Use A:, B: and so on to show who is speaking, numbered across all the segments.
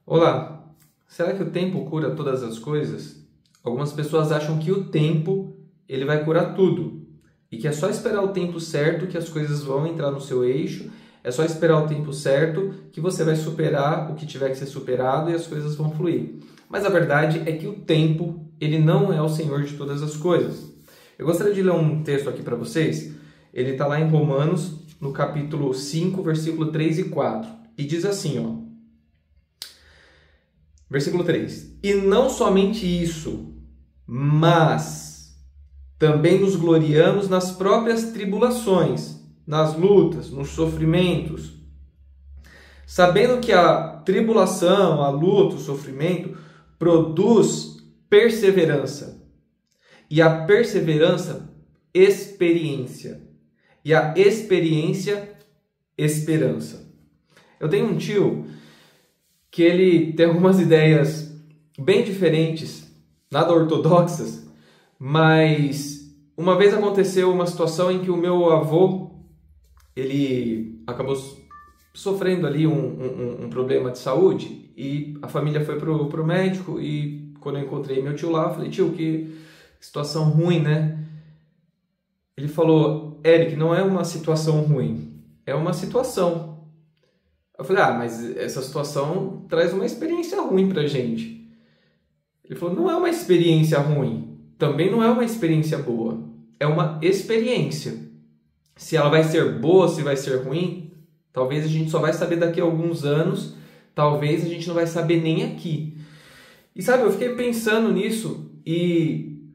A: Olá, será que o tempo cura todas as coisas? Algumas pessoas acham que o tempo ele vai curar tudo e que é só esperar o tempo certo que as coisas vão entrar no seu eixo, é só esperar o tempo certo que você vai superar o que tiver que ser superado e as coisas vão fluir. Mas a verdade é que o tempo ele não é o Senhor de todas as coisas. Eu gostaria de ler um texto aqui para vocês. Ele está lá em Romanos, no capítulo 5, versículo 3 e 4. E diz assim, ó. Versículo 3. E não somente isso, mas também nos gloriamos nas próprias tribulações, nas lutas, nos sofrimentos, sabendo que a tribulação, a luta, o sofrimento produz perseverança. E a perseverança, experiência. E a experiência, esperança. Eu tenho um tio que ele tem algumas ideias bem diferentes, nada ortodoxas, mas uma vez aconteceu uma situação em que o meu avô, ele acabou sofrendo ali um problema de saúde e a família foi pro médico e quando eu encontrei meu tio lá, eu falei, tio, que situação ruim, né? Ele falou, Eric, não é uma situação ruim, é uma situação. Eu falei, mas essa situação traz uma experiência ruim pra gente. Ele falou, não é uma experiência ruim, também não é uma experiência boa, é uma experiência. Se ela vai ser boa, se vai ser ruim, talvez a gente só vai saber daqui a alguns anos, talvez a gente não vai saber nem aqui. E sabe, eu fiquei pensando nisso e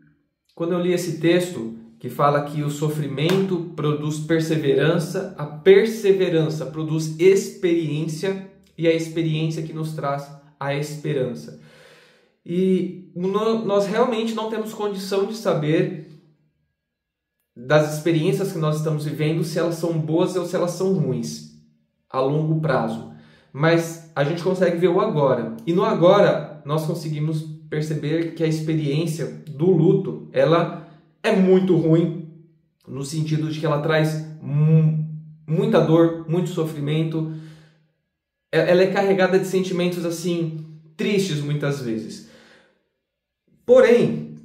A: quando eu li esse texto, que fala que o sofrimento produz perseverança, a perseverança produz experiência e a experiência que nos traz a esperança. E nós realmente não temos condição de saber das experiências que nós estamos vivendo, se elas são boas ou se elas são ruins, a longo prazo. Mas a gente consegue ver o agora. E no agora, nós conseguimos perceber que a experiência do luto, ela é muito ruim, no sentido de que ela traz muita dor, muito sofrimento. Ela é carregada de sentimentos assim, tristes muitas vezes. Porém,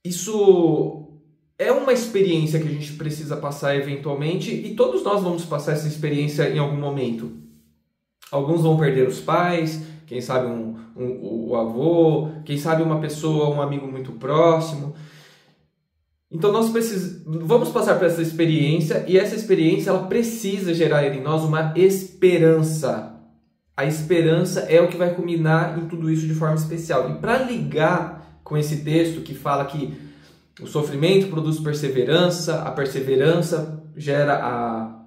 A: isso é uma experiência que a gente precisa passar eventualmente e todos nós vamos passar essa experiência em algum momento. Alguns vão perder os pais, quem sabe o avô, quem sabe uma pessoa, um amigo muito próximo. Então nós vamos passar por essa experiência e essa experiência ela precisa gerar em nós uma esperança. A esperança é o que vai culminar em tudo isso de forma especial. E para ligar com esse texto que fala que o sofrimento produz perseverança, a perseverança gera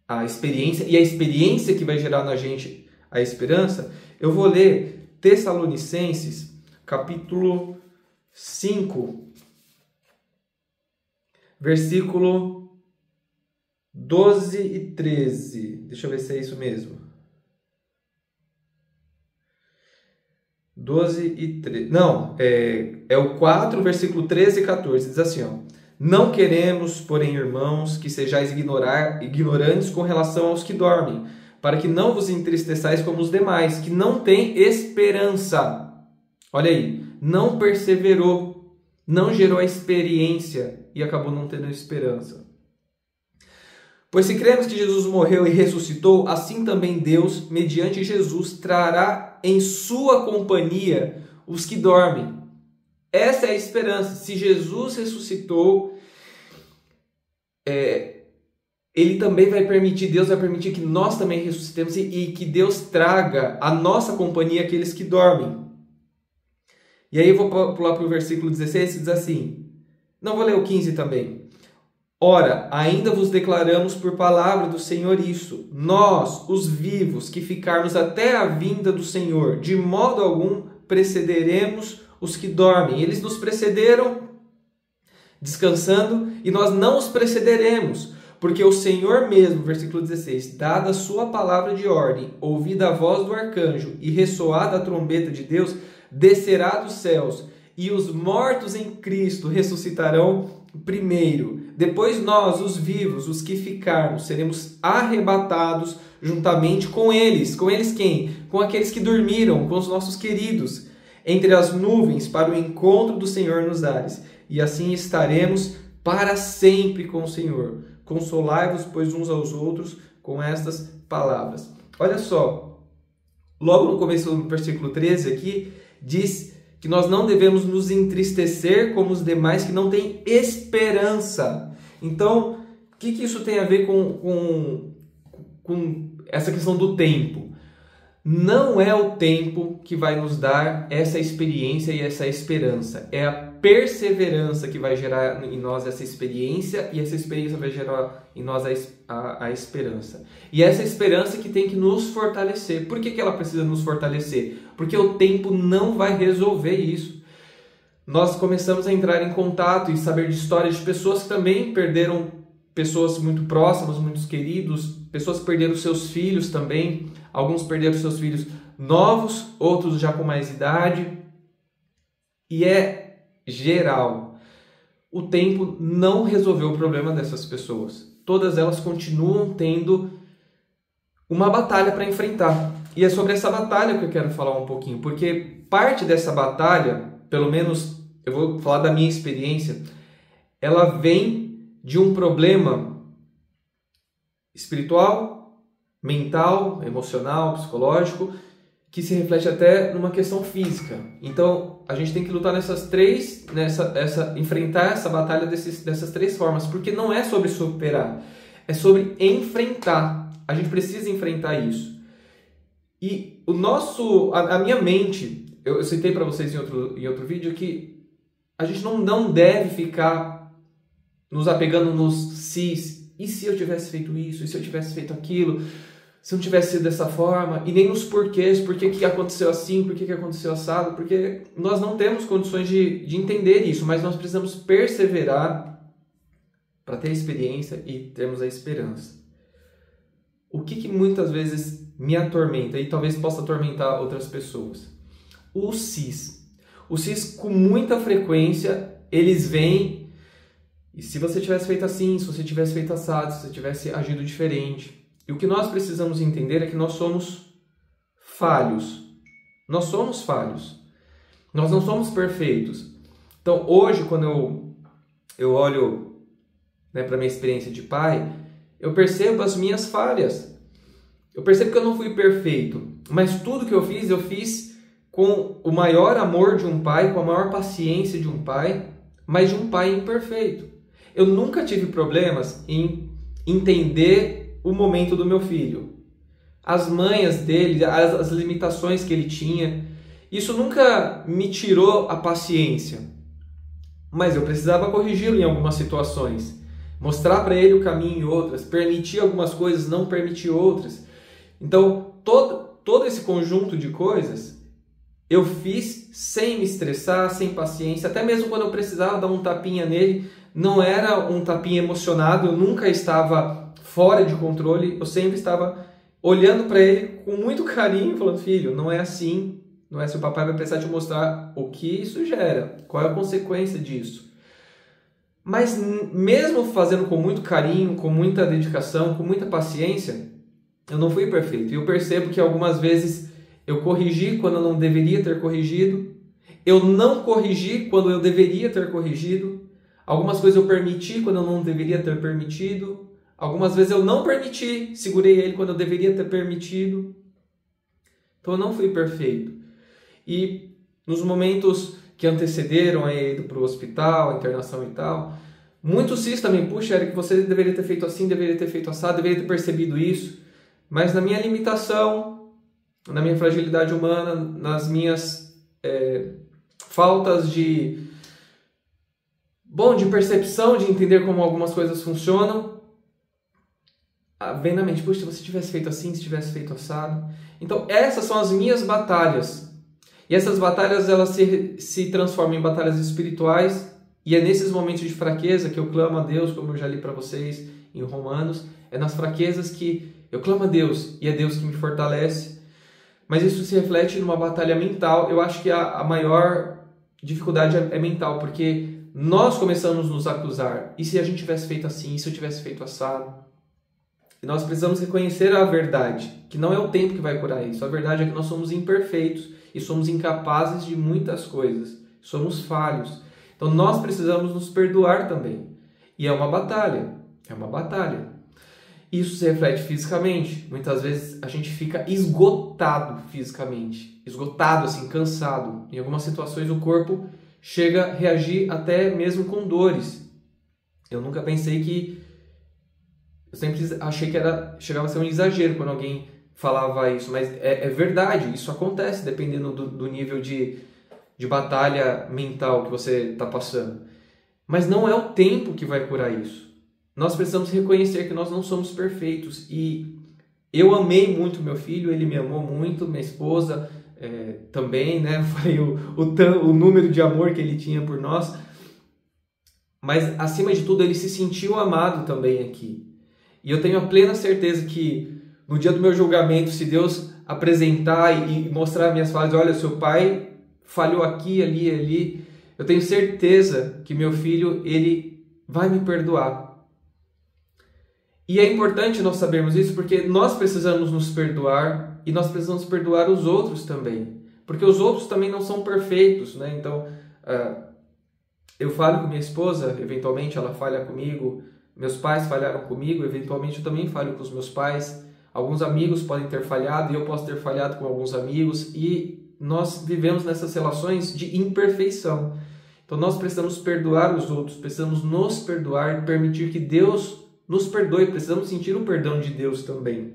A: a experiência e a experiência que vai gerar na gente a esperança, eu vou ler Tessalonicenses, capítulo 5, versículo 12 e 13. Deixa eu ver se é isso mesmo. 12 e 13. Não, é o 4, versículo 13 e 14. Diz assim, ó. Não queremos, porém, irmãos, que sejais ignorantes com relação aos que dormem, para que não vos entristeçais como os demais, que não têm esperança. Olha aí, não perseverou, não gerou a experiência e acabou não tendo esperança. Pois se cremos que Jesus morreu e ressuscitou, assim também Deus, mediante Jesus, trará em sua companhia os que dormem. Essa é a esperança. Se Jesus ressuscitou, Ele também vai permitir, Deus vai permitir que nós também ressuscitemos e que Deus traga a nossa companhia aqueles que dormem. E aí eu vou pular para o versículo 16, que diz assim, não vou ler o 15 também. Ora, ainda vos declaramos por palavra do Senhor isso, nós, os vivos, que ficarmos até a vinda do Senhor, de modo algum precederemos os que dormem. Eles nos precederam descansando e nós não os precederemos, porque o Senhor mesmo, versículo 16, dada a sua palavra de ordem, ouvida a voz do arcanjo e ressoada a trombeta de Deus, descerá dos céus e os mortos em Cristo ressuscitarão primeiro. Depois nós, os vivos, os que ficarmos, seremos arrebatados juntamente com eles. Com eles quem? Com aqueles que dormiram, com os nossos queridos, entre as nuvens para o encontro do Senhor nos ares. E assim estaremos para sempre com o Senhor. Consolai-vos, pois, uns aos outros com estas palavras. Olha só, logo no começo do versículo 13 aqui, diz que nós não devemos nos entristecer como os demais que não têm esperança. Então, o que isso tem a ver com essa questão do tempo? Não é o tempo que vai nos dar essa experiência e essa esperança. É a perseverança que vai gerar em nós essa experiência, e essa experiência vai gerar em nós a esperança. E essa esperança que tem que nos fortalecer. Por que ela precisa nos fortalecer? Porque o tempo não vai resolver isso. Nós começamos a entrar em contato e saber de histórias de pessoas que também perderam pessoas muito próximas, muitos queridos, pessoas que perderam seus filhos também. Alguns perderam seus filhos novos, outros já com mais idade. E é geral. O tempo não resolveu o problema dessas pessoas. Todas elas continuam tendo uma batalha para enfrentar. E é sobre essa batalha que eu quero falar um pouquinho, porque parte dessa batalha, pelo menos eu vou falar da minha experiência, ela vem de um problema espiritual, mental, emocional, psicológico, que se reflete até numa questão física. Então, a gente tem que lutar nessas três, enfrentar essa batalha dessas três formas, porque não é sobre superar, é sobre enfrentar. A gente precisa enfrentar isso. E a minha mente, eu citei para vocês em outro vídeo que a gente não deve ficar nos apegando nos sis. E se eu tivesse feito isso? E se eu tivesse feito aquilo? Se não tivesse sido dessa forma? E nem nos porquês. Por que aconteceu assim? Por que aconteceu assado? Porque nós não temos condições de entender isso, mas nós precisamos perseverar para ter experiência e termos a esperança. O que muitas vezes me atormenta e talvez possa atormentar outras pessoas? O sis. Os sis, com muita frequência, eles vêm e se você tivesse feito assim, se você tivesse feito assado, se você tivesse agido diferente. E o que nós precisamos entender é que nós somos falhos. Nós somos falhos. Nós não somos perfeitos. Então, hoje, quando eu olho, para a minha experiência de pai, eu percebo as minhas falhas. Eu percebo que eu não fui perfeito. Mas tudo que eu fiz com o maior amor de um pai, com a maior paciência de um pai, mas de um pai imperfeito. Eu nunca tive problemas em entender o momento do meu filho, as manhas dele, as limitações que ele tinha. Isso nunca me tirou a paciência, mas eu precisava corrigi-lo em algumas situações, mostrar para ele o caminho em outras, permitir algumas coisas, não permitir outras. Então, todo esse conjunto de coisas eu fiz sem me estressar, sem paciência, até mesmo quando eu precisava dar um tapinha nele, não era um tapinha emocionado, eu nunca estava fora de controle, eu sempre estava olhando para ele com muito carinho, falando, filho, não é assim, não é, seu papai vai precisar te mostrar o que isso gera, qual é a consequência disso. Mas mesmo fazendo com muito carinho, com muita dedicação, com muita paciência, eu não fui perfeito. E eu percebo que algumas vezes eu corrigi quando eu não deveria ter corrigido, eu não corrigi quando eu deveria ter corrigido, algumas coisas eu permiti quando eu não deveria ter permitido, algumas vezes eu não permiti, segurei ele quando eu deveria ter permitido. Então eu não fui perfeito. E nos momentos que antecederam a ir para o hospital, a internação e tal, muitos cis também, puxa, Eric, você deveria ter feito assim, deveria ter feito assado, deveria ter percebido isso. Mas na minha limitação, na minha fragilidade humana, nas minhas faltas de percepção, de entender como algumas coisas funcionam, vem na mente, puxa, se você tivesse feito assim, se tivesse feito assado. Então essas são as minhas batalhas. E essas batalhas, elas se transformam em batalhas espirituais, e é nesses momentos de fraqueza que eu clamo a Deus, como eu já li para vocês em Romanos, é nas fraquezas que eu clamo a Deus, e é Deus que me fortalece. Mas isso se reflete numa batalha mental. Eu acho que a maior dificuldade é mental, porque nós começamos a nos acusar. E se a gente tivesse feito assim? E se eu tivesse feito assado? E nós precisamos reconhecer a verdade, que não é o tempo que vai curar isso. A verdade é que nós somos imperfeitos e somos incapazes de muitas coisas. Somos falhos. Então nós precisamos nos perdoar também. E é uma batalha. É uma batalha. Isso se reflete fisicamente. Muitas vezes a gente fica esgotado fisicamente. Esgotado, assim, cansado. Em algumas situações o corpo chega a reagir até mesmo com dores. Eu nunca pensei que... Eu sempre achei que chegava a ser um exagero quando alguém falava isso. Mas é verdade, isso acontece dependendo do nível de batalha mental que você está passando. Mas não é o tempo que vai curar isso. Nós precisamos reconhecer que nós não somos perfeitos. E eu amei muito meu filho, ele me amou muito, minha esposa também, né? Falei o número de amor que ele tinha por nós. Mas, acima de tudo, ele se sentiu amado também aqui. E eu tenho a plena certeza que no dia do meu julgamento, se Deus apresentar e mostrar minhas falhas, olha, seu pai falhou aqui, ali, ali, eu tenho certeza que meu filho, ele vai me perdoar. E é importante nós sabermos isso porque nós precisamos nos perdoar e nós precisamos perdoar os outros também. Porque os outros também não são perfeitos, né? Então, eu falho com minha esposa, eventualmente ela falha comigo, meus pais falharam comigo, eventualmente eu também falho com os meus pais, alguns amigos podem ter falhado e eu posso ter falhado com alguns amigos e nós vivemos nessas relações de imperfeição. Então nós precisamos perdoar os outros, precisamos nos perdoar e permitir que Deus nos perdoe, precisamos sentir o perdão de Deus também.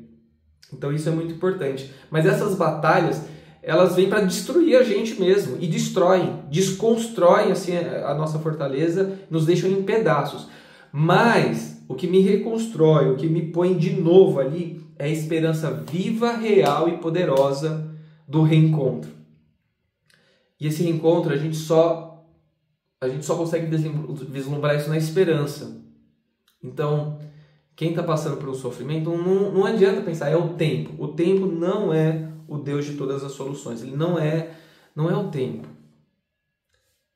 A: Então isso é muito importante. Mas essas batalhas, elas vêm para destruir a gente mesmo e destroem, desconstroem assim, a nossa fortaleza, nos deixam em pedaços. Mas o que me reconstrói, o que me põe de novo ali é a esperança viva, real e poderosa do reencontro. E esse reencontro a gente só consegue vislumbrar isso na esperança. Então, quem está passando por um sofrimento, não adianta pensar, é o tempo. O tempo não é o Deus de todas as soluções. Ele não é o tempo.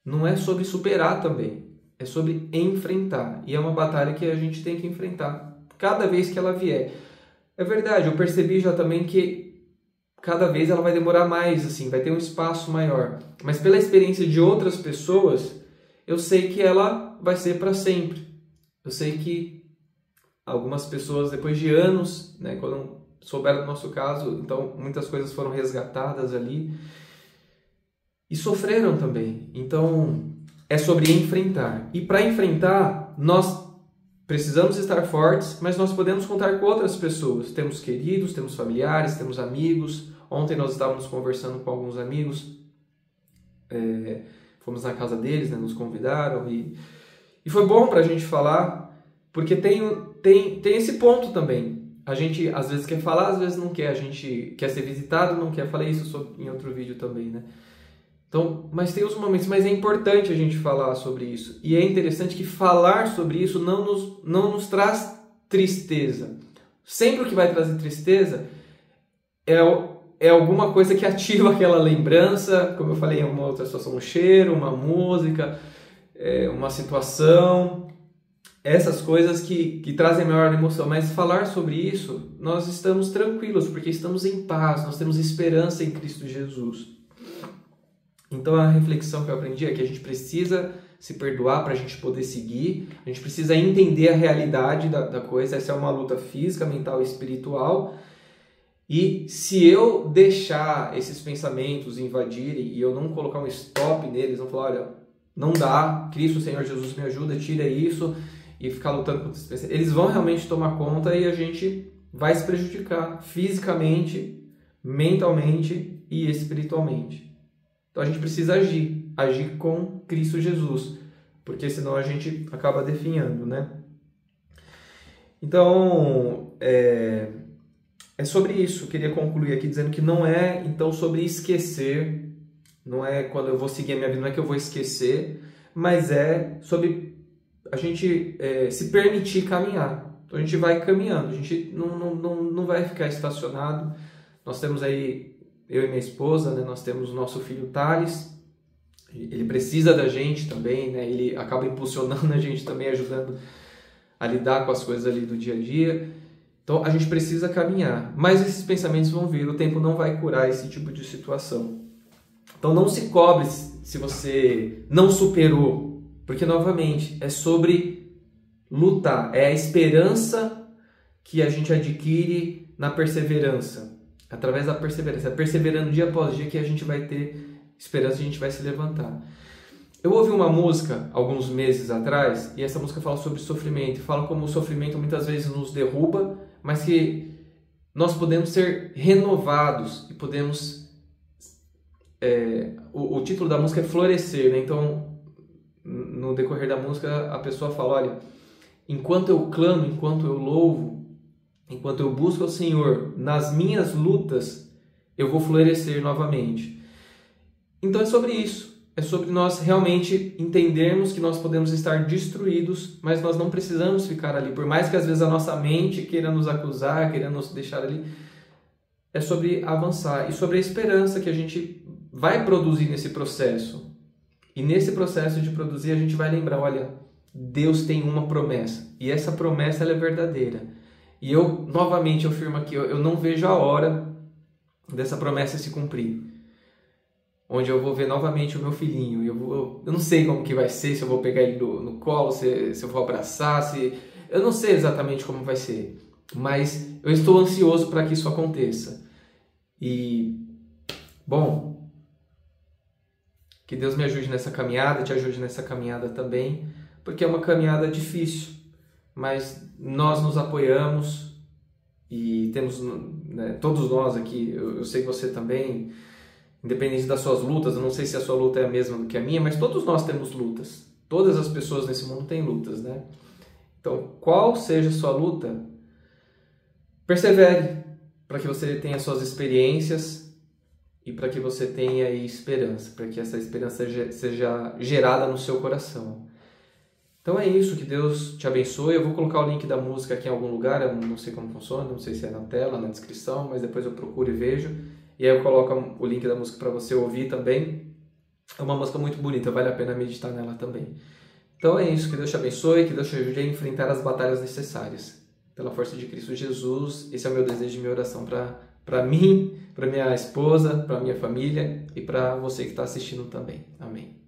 A: Não é sobre superar também. É sobre enfrentar. E é uma batalha que a gente tem que enfrentar cada vez que ela vier. É verdade, eu percebi já também que cada vez ela vai demorar mais, assim, vai ter um espaço maior. Mas pela experiência de outras pessoas, eu sei que ela vai ser para sempre. Eu sei que algumas pessoas, depois de anos, né, quando souberam do nosso caso, então muitas coisas foram resgatadas ali e sofreram também. Então é sobre enfrentar. E para enfrentar, nós precisamos estar fortes, mas nós podemos contar com outras pessoas. Temos queridos, temos familiares, temos amigos. Ontem nós estávamos conversando com alguns amigos, fomos na casa deles, né, nos convidaram e foi bom para a gente falar, porque tem esse ponto também. A gente às vezes quer falar, às vezes não quer. A gente quer ser visitado, não quer. Falei isso em outro vídeo também, né? Então, mas tem os momentos, mas é importante a gente falar sobre isso. E é interessante que falar sobre isso não nos traz tristeza. Sempre o que vai trazer tristeza é alguma coisa que ativa aquela lembrança, como eu falei, em uma outra situação, um cheiro, uma música, uma situação, essas coisas que trazem maior emoção. Mas falar sobre isso, nós estamos tranquilos, porque estamos em paz, nós temos esperança em Cristo Jesus. Então a reflexão que eu aprendi é que a gente precisa se perdoar para a gente poder seguir, a gente precisa entender a realidade da coisa. Essa é uma luta física, mental e espiritual. E se eu deixar esses pensamentos invadirem e eu não colocar um stop neles, não falar, olha, não dá, Cristo, Senhor Jesus, me ajuda, tira isso, e ficar lutando contra esses pensamentos, eles vão realmente tomar conta e a gente vai se prejudicar fisicamente, mentalmente e espiritualmente. Então a gente precisa agir com Cristo Jesus, porque senão a gente acaba definhando, né? Então, é sobre isso. Eu queria concluir aqui dizendo que não é, então, sobre esquecer, não é quando eu vou seguir a minha vida, não é que eu vou esquecer, mas é sobre a gente se permitir caminhar. Então a gente vai caminhando, a gente não vai ficar estacionado. Nós temos aí, eu e minha esposa, né, nós temos o nosso filho Thales, ele precisa da gente também, né, ele acaba impulsionando a gente também, ajudando a lidar com as coisas ali do dia a dia. Então a gente precisa caminhar, mas esses pensamentos vão vir, o tempo não vai curar esse tipo de situação. Então não se cobre se você não superou, porque novamente é sobre lutar, é a esperança que a gente adquire na perseverança, através da perseverança, perseverando dia após dia que a gente vai ter esperança, a gente vai se levantar. Eu ouvi uma música alguns meses atrás e essa música fala sobre sofrimento, fala como o sofrimento muitas vezes nos derruba, mas que nós podemos ser renovados e podemos... O título da música é Florescer, né? Então, no decorrer da música, a pessoa fala, olha, enquanto eu clamo, enquanto eu louvo, enquanto eu busco ao Senhor, nas minhas lutas, eu vou florescer novamente. Então é sobre isso. É sobre nós realmente entendermos que nós podemos estar destruídos, mas nós não precisamos ficar ali. Por mais que às vezes a nossa mente queira nos acusar, queira nos deixar ali, é sobre avançar e sobre a esperança que a gente vai produzir nesse processo. E nesse processo de produzir a gente vai lembrar, olha, Deus tem uma promessa e essa promessa ela é verdadeira. E eu, novamente, afirmo aqui, eu não vejo a hora dessa promessa se cumprir. Onde eu vou ver novamente o meu filhinho. Eu não sei como que vai ser, se eu vou pegar ele no colo, se eu vou abraçar, eu não sei exatamente como vai ser. Mas eu estou ansioso para que isso aconteça. E, bom, que Deus me ajude nessa caminhada, te ajude nessa caminhada também, porque é uma caminhada difícil, mas nós nos apoiamos e temos, né, todos nós aqui, eu sei que você também, independente das suas lutas, eu não sei se a sua luta é a mesma do que a minha, mas todos nós temos lutas. Todas as pessoas nesse mundo têm lutas, né? Então, qual seja a sua luta, persevere para que você tenha suas experiências e para que você tenha aí esperança, para que essa esperança seja gerada no seu coração. Então é isso, que Deus te abençoe. Eu vou colocar o link da música aqui em algum lugar, eu não sei como funciona, não sei se é na tela, na descrição, mas depois eu procuro e vejo. E aí eu coloco o link da música para você ouvir também. É uma música muito bonita, vale a pena meditar nela também. Então é isso, que Deus te abençoe, que Deus te ajude a enfrentar as batalhas necessárias. Pela força de Cristo Jesus, esse é o meu desejo e minha oração para mim, para minha esposa, para minha família e para você que está assistindo também. Amém.